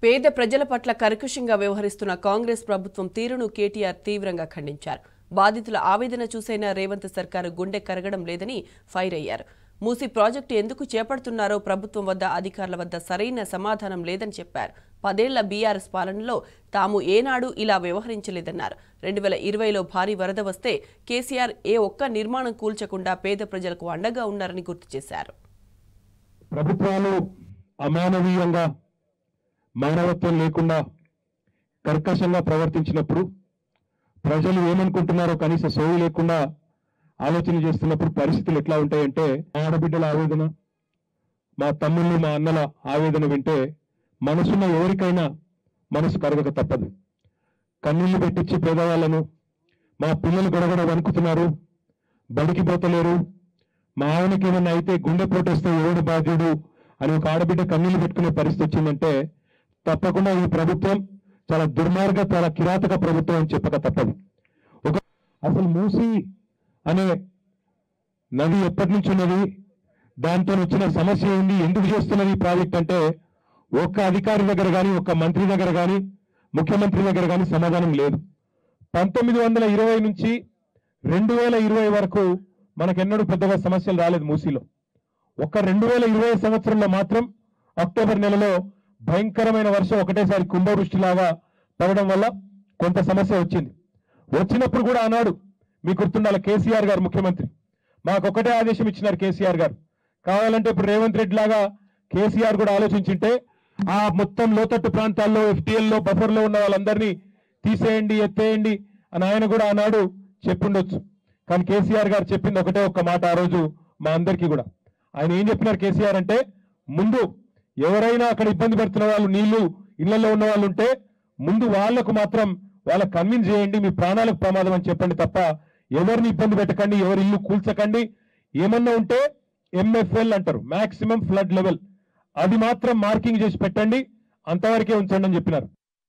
పేద ప్రజల పట్ల కర్కశంగా వ్యవహరిస్తున్న కాంగ్రెస్ ప్రభుత్వం తీరును కేటీఆర్ తీవ్రంగా ఖండించారు. బాధితుల ఆవేదన చూసైనా రేవంత్ సర్కారు గుండె కరగడం లేదని ఫైర్ అయ్యారు. మూసీ ప్రాజెక్టు ఎందుకు చేపడుతున్నారో ప్రభుత్వం వద్ద అధికారుల వద్ద సరైన సమాధానం లేదని చెప్పారు. 10 ఏళ్ల బీఆర్ఎస్ పాలనలో తాము ఏనాడు ఇలా వ్యవహరించలేదన్నారు. 2020లో భారీ వరద వస్తే కేసీఆర్ ఏ ఒక్క నిర్మాణం కూల్చకుండా పేద ప్రజలకు అండగా ఉన్నారని గుర్తు చేశారు. ప్రభుత్వాలు అమానవీయంగా మానవత్వం లేకుండా కర్కశంగా ప్రవర్తించినప్పుడు ప్రజలు ఏమనుకుంటున్నారో కనీస సోయి లేకుండా ఆలోచన చేస్తున్నప్పుడు పరిస్థితులు ఎట్లా ఉంటాయంటే, ఆడబిడ్డల ఆవేదన, మా తమ్ముళ్ళు మా అన్నల ఆవేదన వింటే మనసున్న ఎవరికైనా మనసు కరగక తప్పదు. కన్నీళ్లు పెట్టించి పేదవాళ్లను, మా పిల్లలు గడగడ వణుకుతున్నారు, బడికి పోతలేరు, మా ఆయనకి ఏమన్నా అయితే గుండె పోటేస్తే ఎవడు బాధ్యుడు అని ఒక ఆడబిడ్డ కన్నీళ్లు పెట్టుకునే పరిస్థితి వచ్చిందంటే తప్పకుండా ఈ ప్రభుత్వం చాలా దుర్మార్గ, చాలా కిరాతక ప్రభుత్వం అని చెప్పక తప్పదు. అసలు మూసీ అనే నది ఎప్పటి నుంచి ఉన్నది, దాంతో వచ్చిన సమస్య ఏంది, ఎందుకు చేస్తున్నది ఈ ప్రాజెక్ట్ అంటే ఒక్క అధికారి దగ్గర కానీ, ఒక్క మంత్రి దగ్గర కానీ, ముఖ్యమంత్రి దగ్గర కానీ సమాధానం లేదు. 1920 నుంచి 2020 వరకు మనకెన్నడూ పెద్దగా సమస్యలు రాలేదు మూసీలో. ఒక్క 2020 సంవత్సరంలో మాత్రం అక్టోబర్ నెలలో భయంకరమైన వర్షం ఒకటేసారి కుంభవృష్టిలాగా పడడం వల్ల కొంత సమస్య వచ్చింది. వచ్చినప్పుడు కూడా ఆనాడు మీకు గుర్తుండాలి, కేసీఆర్ గారు ముఖ్యమంత్రి మాకొకటే ఆదేశం ఇచ్చినారు. కేసీఆర్ గారు కావాలంటే ఇప్పుడు రేవంత్ రెడ్డి లాగా కేసీఆర్ కూడా ఆలోచించింటే ఆ మొత్తం లోతట్టు ప్రాంతాల్లో FTL లో బఫర్లో ఉన్న వాళ్ళందరినీ తీసేయండి, ఎత్తేయండి అని ఆయన కూడా ఆనాడు చెప్పుండొచ్చు. కానీ కేసీఆర్ గారు చెప్పింది ఒకటే ఒక్క మాట ఆ రోజు మా అందరికీ కూడా. ఆయన ఏం చెప్పినారు కేసీఆర్ అంటే, ముందు ఎవరైనా అక్కడ ఇబ్బంది పెడుతున్న వాళ్ళు, నీళ్లు ఇళ్లలో ఉన్న వాళ్ళు ఉంటే ముందు వాళ్లకు మాత్రం వాళ్ళకి కన్విన్స్ చేయండి, మీ ప్రాణాలకు ప్రమాదం అని చెప్పండి తప్ప ఎవరిని ఇబ్బంది పెట్టకండి, ఎవరి ఇల్లు కూల్చకండి. ఏమన్నా ఉంటే MFL అంటారు, మాక్సిమం ఫ్లడ్ లెవెల్, అది మాత్రం మార్కింగ్ చేసి పెట్టండి, అంతవరకే ఉంచండి అని చెప్పినారు.